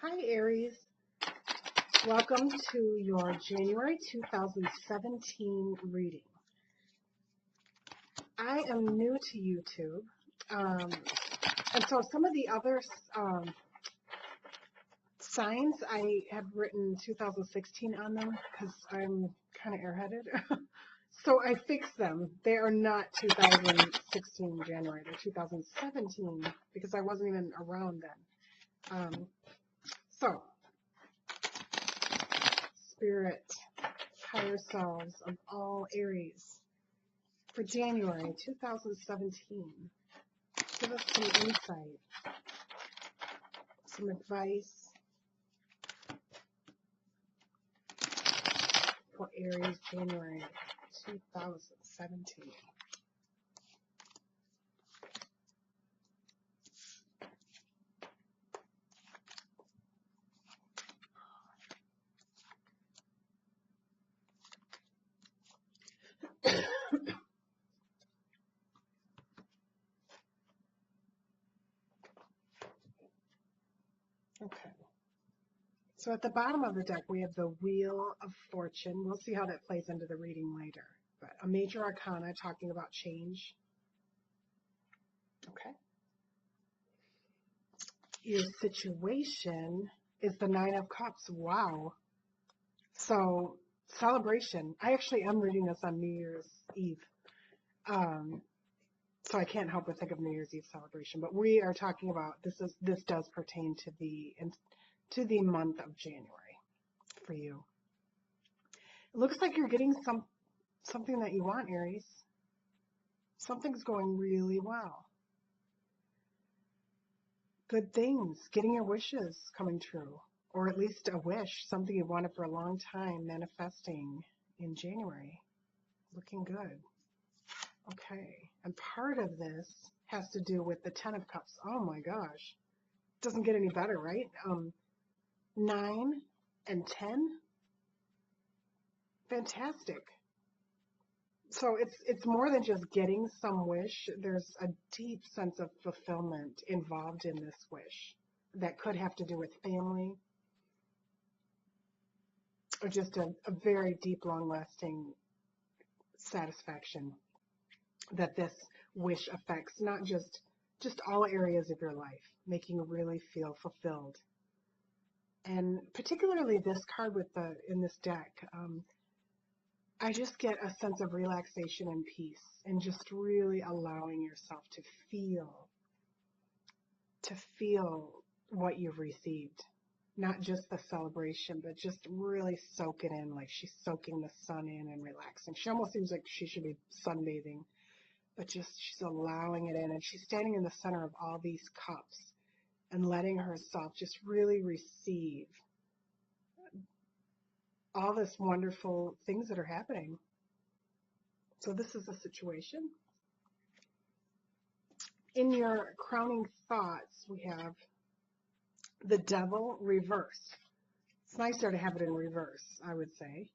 Hi Aries, welcome to your January 2017 reading. I am new to YouTube, and so some of the other signs I have written 2016 on them because I'm kind of airheaded. So I fixed them. They are not 2016 January, they're 2017 because I wasn't even around then. So Spirit, higher selves of all Aries for January 2017. Give us some insight, some advice for Aries January 2017. Okay. So at the bottom of the deck, we have the Wheel of Fortune. We'll see how that plays into the reading later. But a major arcana talking about change. Okay. Your situation is the Nine of Cups. Wow. So celebration. I actually am reading this on New Year's Eve. So I can't help but think of New Year's Eve celebration. But we are talking about this does pertain to the month of January for you. It looks like you're getting something that you want, Aries. Something's going really well. Good things, getting your wishes coming true, or at least a wish, something you wanted for a long time, manifesting in January. Looking good. Okay, and part of this has to do with the Ten of Cups. Oh my gosh, doesn't get any better, right? 9 and 10, fantastic. So it's more than just getting some wish. There's a deep sense of fulfillment involved in this wish that could have to do with family or just a very deep, long-lasting satisfaction that this wish affects, not just all areas of your life, making you really feel fulfilled. And particularly this card in this deck, I just get a sense of relaxation and peace and just really allowing yourself to feel what you've received. Not just the celebration, but just really soak it in, like she's soaking the sun in and relaxing. She almost seems like she should be sunbathing, but just she's allowing it in, and she's standing in the center of all these cups and letting herself just really receive all this wonderful things that are happening. So this is a situation. In your crowning thoughts, we have the Devil reverse. It's nicer to have it in reverse, I would say.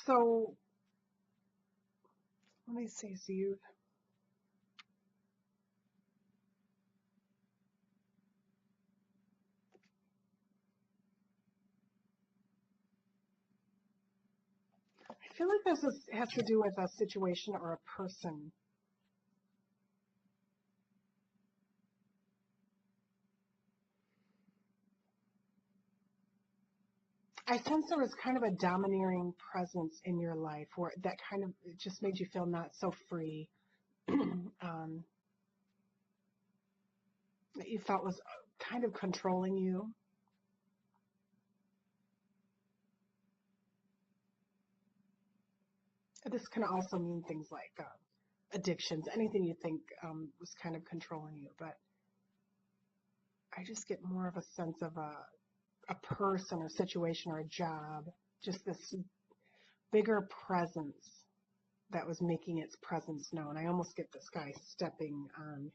So let me see. So I feel like this has to do with a situation or a person. I sense there was kind of a domineering presence in your life where that kind of it just made you feel not so free. That you felt was kind of controlling you. This can also mean things like addictions, anything you think was kind of controlling you. But I just get more of a sense of a person or situation or a job, just this bigger presence that was making its presence known. I almost get this guy stepping on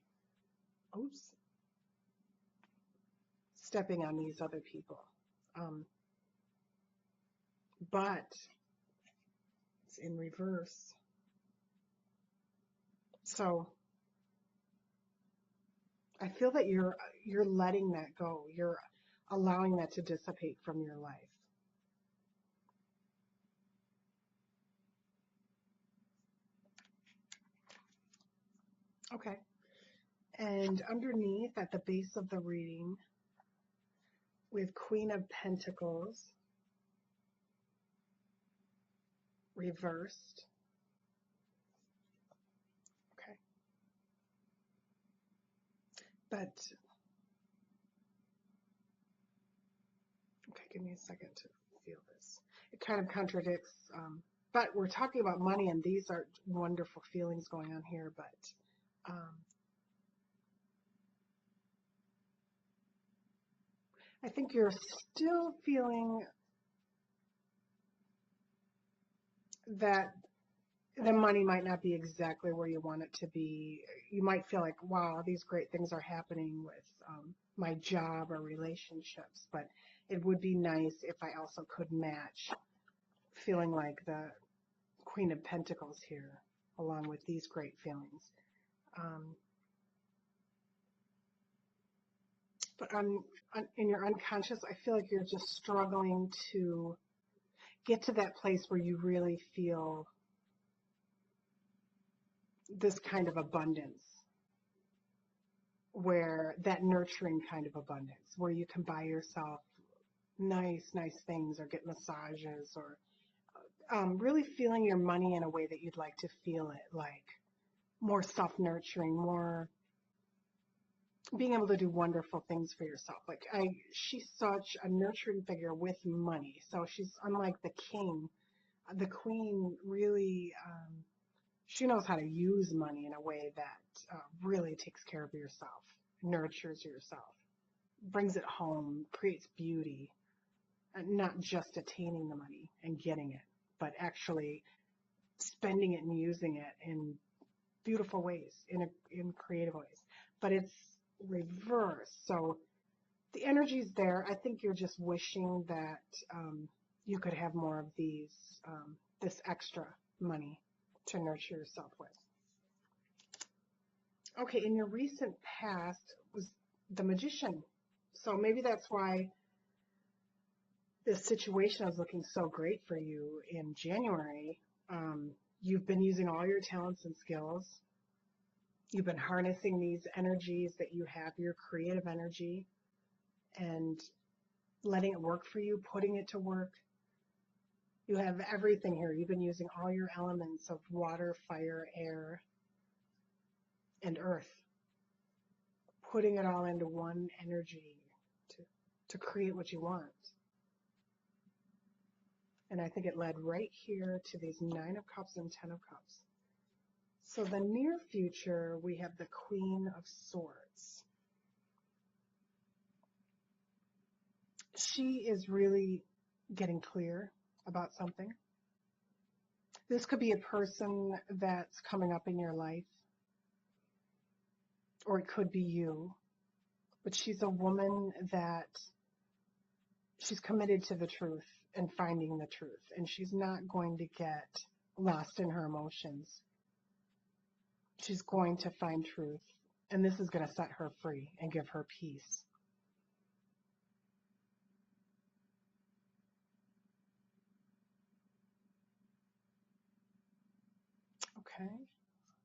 these other people. But it's in reverse. So I feel that you're letting that go. You're allowing that to dissipate from your life. Okay. And underneath at the base of the reading with Queen of Pentacles reversed. Okay. But okay, give me a second to feel this. It kind of contradicts, but we're talking about money, and these are wonderful feelings going on here. But I think you're still feeling that the money might not be exactly where you want it to be. You might feel like, wow, these great things are happening with my job or relationships, but it would be nice if I also could match feeling like the Queen of Pentacles here, along with these great feelings. But in your unconscious, I feel like you're just struggling to get to that place where you really feel this kind of abundance, where that nurturing kind of abundance, where you can buy yourself nice things or get massages or really feeling your money in a way that you'd like to feel it, like more self-nurturing, more being able to do wonderful things for yourself. Like she's such a nurturing figure with money. So she's unlike the king. The queen really, she knows how to use money in a way that really takes care of yourself, nurtures yourself, brings it home, creates beauty, and not just attaining the money and getting it, but actually spending it and using it in beautiful ways, in creative ways. But it's reversed. So the energy's there. I think you're just wishing that you could have more of this extra money to nurture yourself with. Okay, in your recent past was the Magician. So maybe that's why this situation is looking so great for you in January. You've been using all your talents and skills. You've been harnessing these energies that you have, your creative energy, and letting it work for you, putting it to work. You have everything here. You've been using all your elements of water, fire, air, and earth, putting it all into one energy to create what you want. And I think it led right here to these 9 of Cups and 10 of Cups. So the near future, we have the Queen of Swords. She is really getting clear about something. This could be a person that's coming up in your life, or it could be you. But she's a woman that she's committed to the truth and finding the truth. And she's not going to get lost in her emotions. She's going to find truth. And this is going to set her free and give her peace. Okay,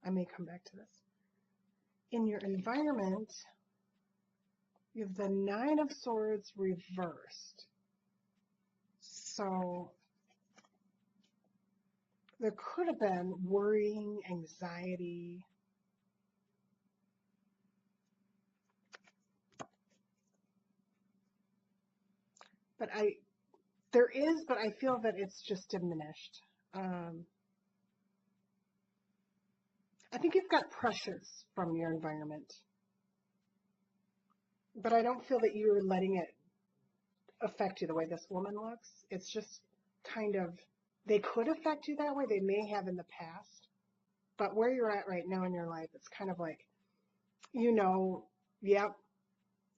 I may come back to this. In your environment, you have the 9 of Swords reversed. So there could have been worrying, anxiety. But there is, but I feel that it's just diminished. I think you've got pressures from your environment, but I don't feel that you're letting it affect you the way this woman looks. It's just kind of, they could affect you that way. They may have in the past, but where you're at right now in your life, it's kind of like, yep,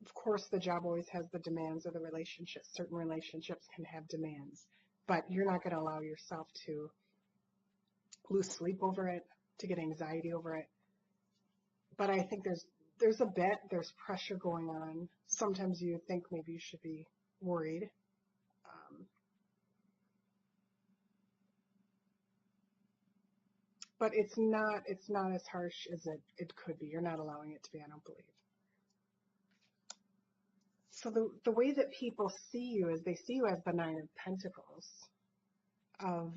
of course the job always has the demands of the relationship. Certain relationships can have demands, but you're not going to allow yourself to lose sleep over it, to get anxiety over it. But I think there's there's pressure going on. Sometimes you think maybe you should be worried. Um, but it's not as harsh as it could be. You're not allowing it to be, I don't believe. So the way that people see you is they see you as the Nine of Pentacles, of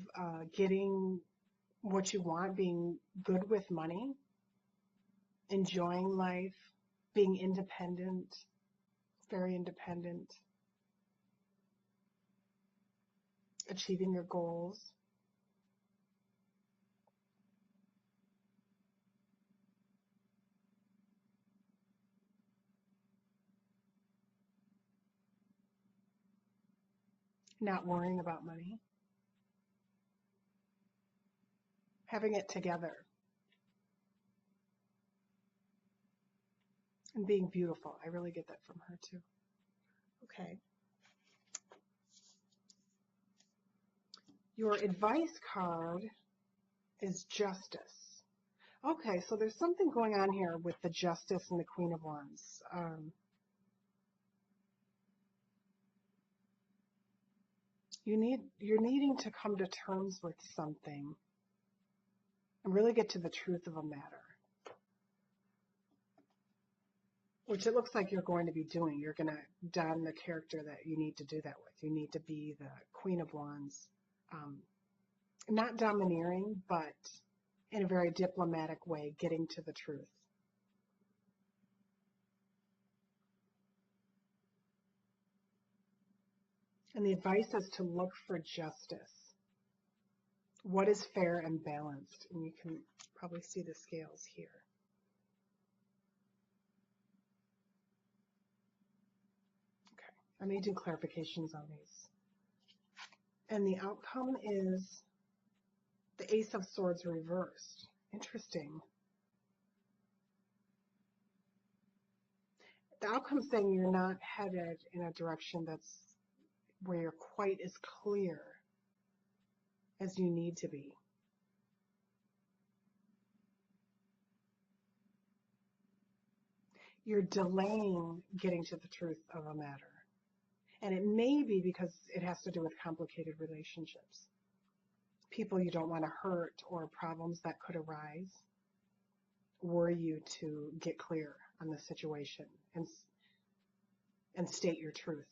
getting what you want, being good with money, enjoying life, being independent, very independent, achieving your goals. Not worrying about money, having it together, and being beautiful. I really get that from her too. Okay. Your advice card is Justice. Okay, so there's something going on here with the Justice and the Queen of Wands. You're needing to come to terms with something and really get to the truth of a matter, which it looks like you're going to be doing. You're going to don the character that you need to do that with. You need to be the Queen of Wands. Not domineering, but in a very diplomatic way, getting to the truth. And the advice is to look for justice. What is fair and balanced? And you can probably see the scales here. Okay, I may do clarifications on these. And the outcome is the Ace of Swords reversed. Interesting. The outcome is saying you're not headed in a direction that's where you're quite as clear as you need to be. You're delaying getting to the truth of a matter. And it may be because it has to do with complicated relationships. People you don't want to hurt or problems that could arise worry you to get clear on the situation and state your truth.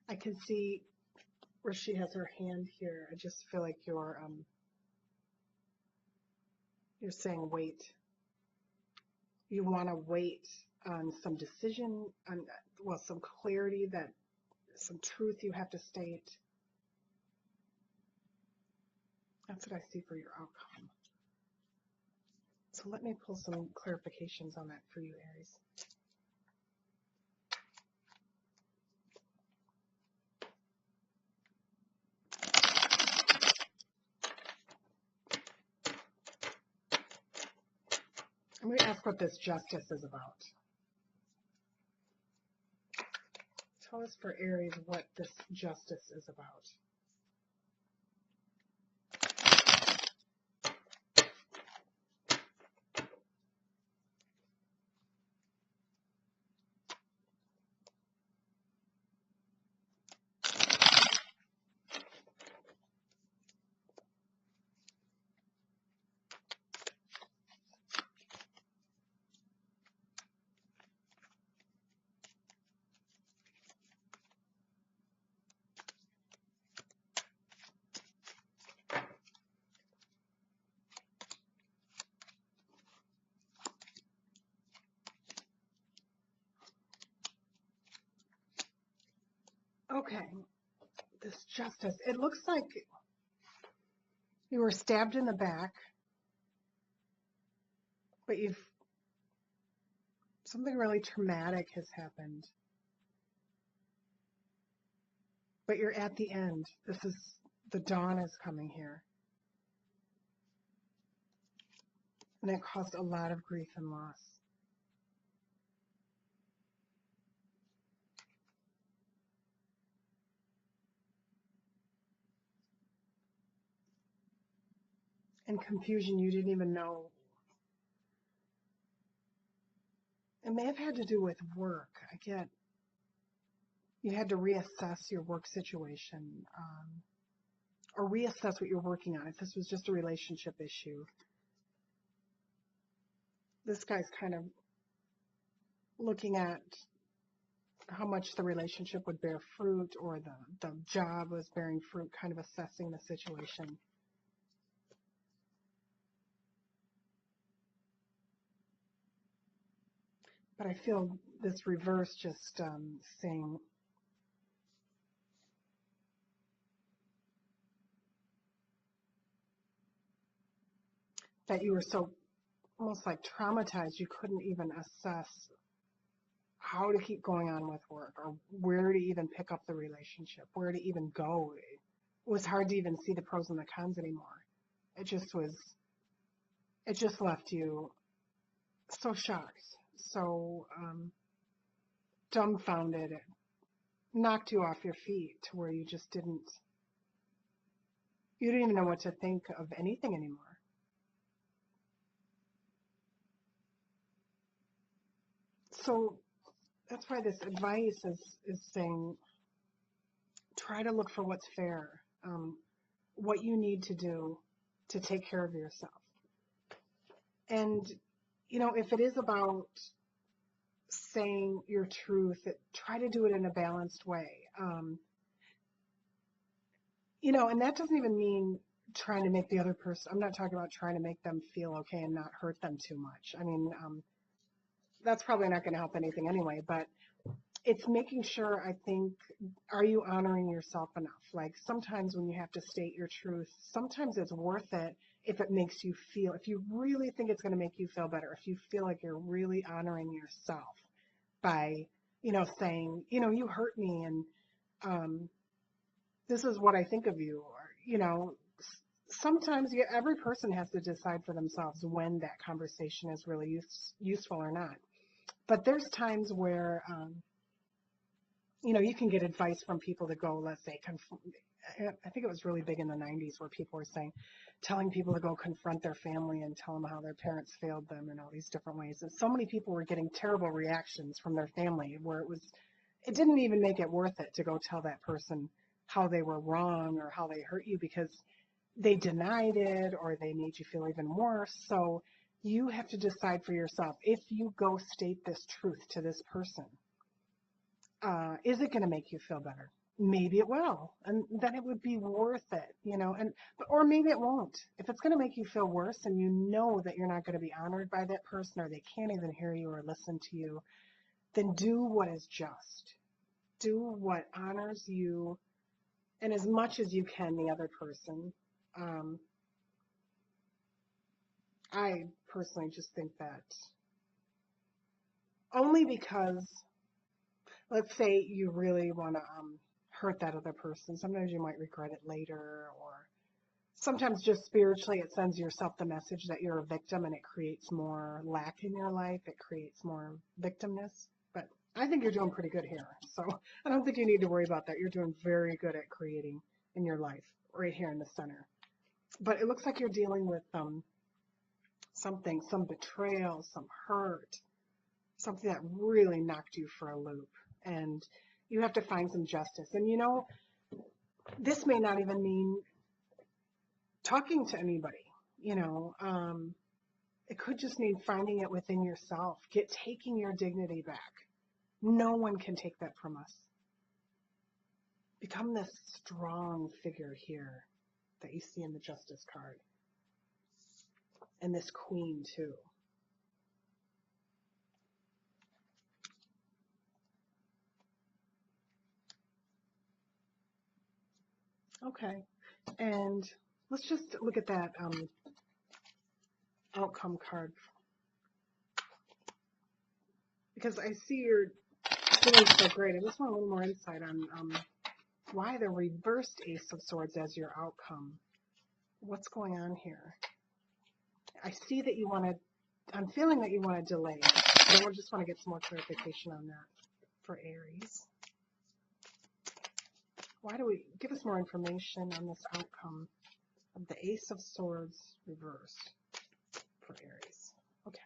I can see where she has her hand here. I just feel like you're saying wait. You want to wait on some decision, on some clarity, that some truth you have to state. That's what I see for your outcome. So let me pull some clarifications on that for you, Aries. I'm going to ask what this justice is about. Tell us for Aries what this justice is about. Okay, this justice, it looks like you were stabbed in the back, but something really traumatic has happened. But you're at the end. The dawn is coming here. And it caused a lot of grief and loss. and confusion you didn't even know. It may have had to do with work. I get you had to reassess your work situation, or reassess what you're working on. If this was just a relationship issue, this guy's kind of looking at how much the relationship would bear fruit, or the job was bearing fruit, kind of assessing the situation. But I feel this reverse just saying that you were so almost like traumatized you couldn't even assess how to keep going on with work, or where to even pick up the relationship, where to even go. It was hard to even see the pros and the cons anymore. It just left you so shocked, so dumbfounded. It knocked you off your feet to where you didn't even know what to think of anything anymore. So that's why this advice is saying, try to look for what's fair, what you need to do to take care of yourself. And, if it is about saying your truth, try to do it in a balanced way. And that doesn't even mean trying to make the other person, I'm not talking about trying to make them feel okay and not hurt them too much. I mean, that's probably not going to help anything anyway, but it's making sure, I think, are you honoring yourself enough? Like, sometimes when you have to state your truth, sometimes it's worth it if it makes you feel, if you really think it's going to make you feel better, if you feel like you're really honoring yourself by, saying, you hurt me, and this is what I think of you, or, sometimes every person has to decide for themselves when that conversation is really useful or not. But there's times where, you can get advice from people to go, let's say, I think it was really big in the 90s where people were telling people to go confront their family and tell them how their parents failed them in all these different ways. And so many people were getting terrible reactions from their family where it didn't even make it worth it to go tell that person how they were wrong or how they hurt you, because they denied it or they made you feel even worse. So you have to decide for yourself, if you go state this truth to this person, is it going to make you feel better? Maybe it will, and then it would be worth it, or maybe it won't. If it's going to make you feel worse and you know that you're not going to be honored by that person, or they can't even hear you or listen to you, then do what is just. Do what honors you, and as much as you can, the other person. I personally just think that only because, let's say you really want to hurt that other person, sometimes you might regret it later, or sometimes just spiritually it sends yourself the message that you're a victim, and it creates more lack in your life, it creates more victimness. But I think you're doing pretty good here, so I don't think you need to worry about that. You're doing very good at creating in your life right here in the center. But it looks like you're dealing with something, some betrayal, some hurt, something that really knocked you for a loop, and you have to find some justice. And this may not even mean talking to anybody, it could just mean finding it within yourself, taking your dignity back. No one can take that from us. Become this strong figure here that you see in the Justice card, and this Queen too. Okay, and let's just look at that outcome card, because I see you're doing so great. I just want a little more insight on why the reversed Ace of Swords as your outcome. What's going on here? I see that I'm feeling that you want to delay, but I just want to get some more clarification on that for Aries. Why do we give us more information on this outcome? of the Ace of Swords reversed for Aries. Okay.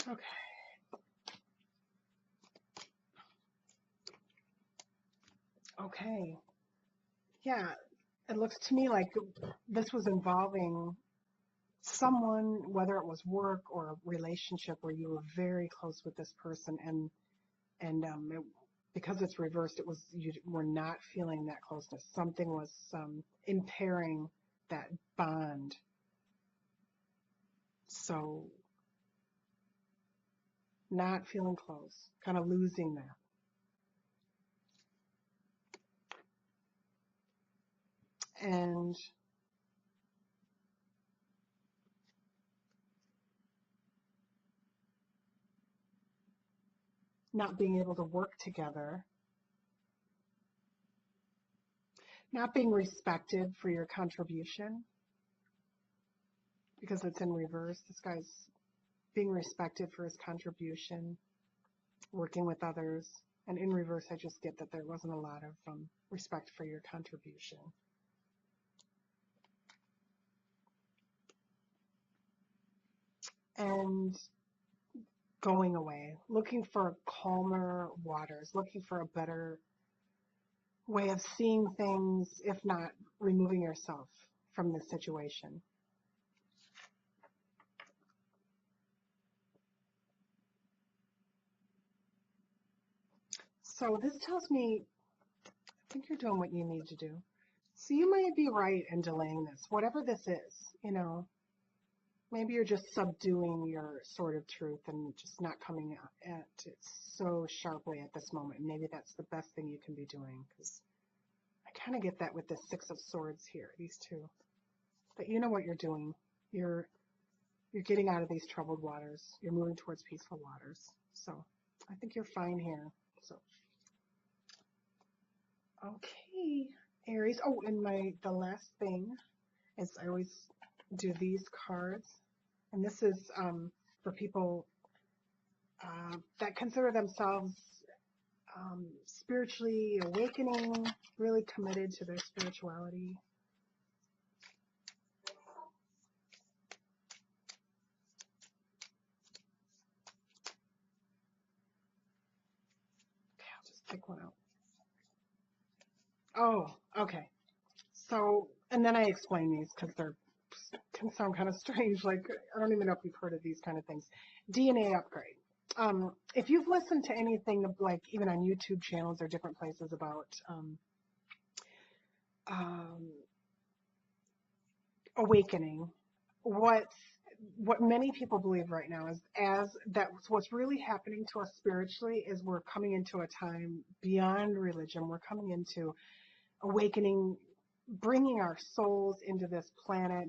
Okay. Okay. Yeah, it looks to me like this was involving someone, whether it was work or a relationship where you were very close with this person, and because it's reversed, it was you were not feeling that closeness. Something was impairing that bond. So not feeling close, kind of losing that. And not being able to work together, not being respected for your contribution because it's in reverse. This guy's being respected for his contribution, working with others. And in reverse, I just get that there wasn't a lot of respect for your contribution. And going away, looking for calmer waters, looking for a better way of seeing things, if not removing yourself from the situation. So this tells me, I think you're doing what you need to do. So you might be right in delaying this, whatever this is, maybe you're just subduing your sort of truth and just not coming at it so sharply at this moment. Maybe that's the best thing you can be doing, because I kind of get that with the Six of Swords here, these two. But you know what you're doing. You're getting out of these troubled waters. You're moving towards peaceful waters. So I think you're fine here. So okay, Aries. Oh, and the last thing is I always do these cards, and this is for people that consider themselves spiritually awakening, really committed to their spirituality. Okay, I'll just pick one out. Oh, okay. So, and then I explain these because they're can sound kind of strange. Like, I don't even know if you've heard of these kind of things. DNA upgrade. If you've listened to anything like even on YouTube channels or different places about um, awakening, what many people believe right now is what's really happening to us spiritually is we're coming into a time beyond religion. We're coming into awakening, bringing our souls into this planet,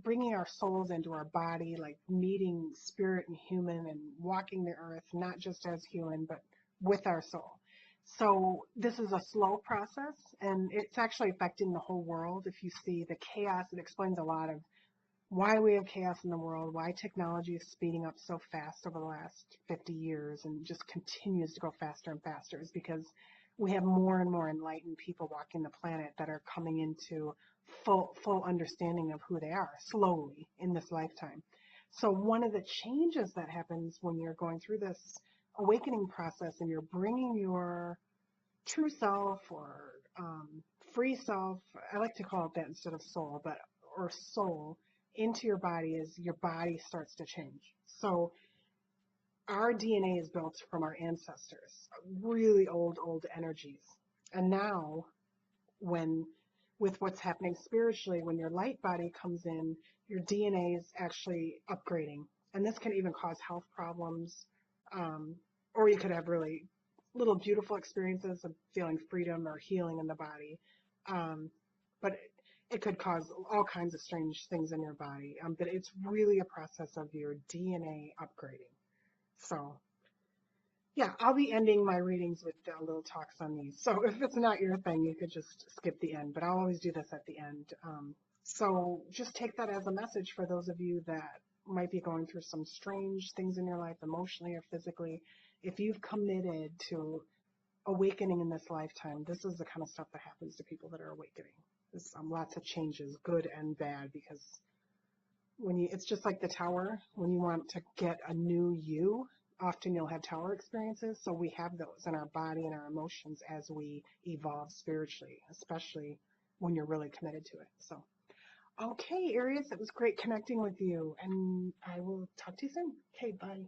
bringing our souls into our body, like meeting spirit and human and walking the earth, not just as human, but with our soul. So this is a slow process, and it's actually affecting the whole world. If you see the chaos, it explains a lot of why we have chaos in the world, why technology is speeding up so fast over the last 50 years and just continues to go faster and faster, is because we have more and more enlightened people walking the planet that are coming into full understanding of who they are slowly in this lifetime. So one of the changes that happens when you're going through this awakening process and you're bringing your true self or free self, I like to call it that instead of soul, or soul, into your body, is your body starts to change. So our DNA is built from our ancestors, really old energies. And now, with what's happening spiritually, when your light body comes in, your DNA is actually upgrading. And this can even cause health problems, or you could have really little beautiful experiences of feeling freedom or healing in the body. But it could cause all kinds of strange things in your body. But it's really a process of your DNA upgrading. So yeah, I'll be ending my readings with little talks on these. So if it's not your thing, you could just skip the end, but I'll always do this at the end. So just take that as a message for those of you that might be going through some strange things in your life, emotionally or physically. If you've committed to awakening in this lifetime, this is the kind of stuff that happens to people that are awakening. There's lots of changes, good and bad, because it's just like the tower. When you want to get a new you, often you'll have tower experiences. So we have those in our body and our emotions as we evolve spiritually, especially when you're really committed to it. So, okay, Aries, it was great connecting with you, and I will talk to you soon. Okay, bye.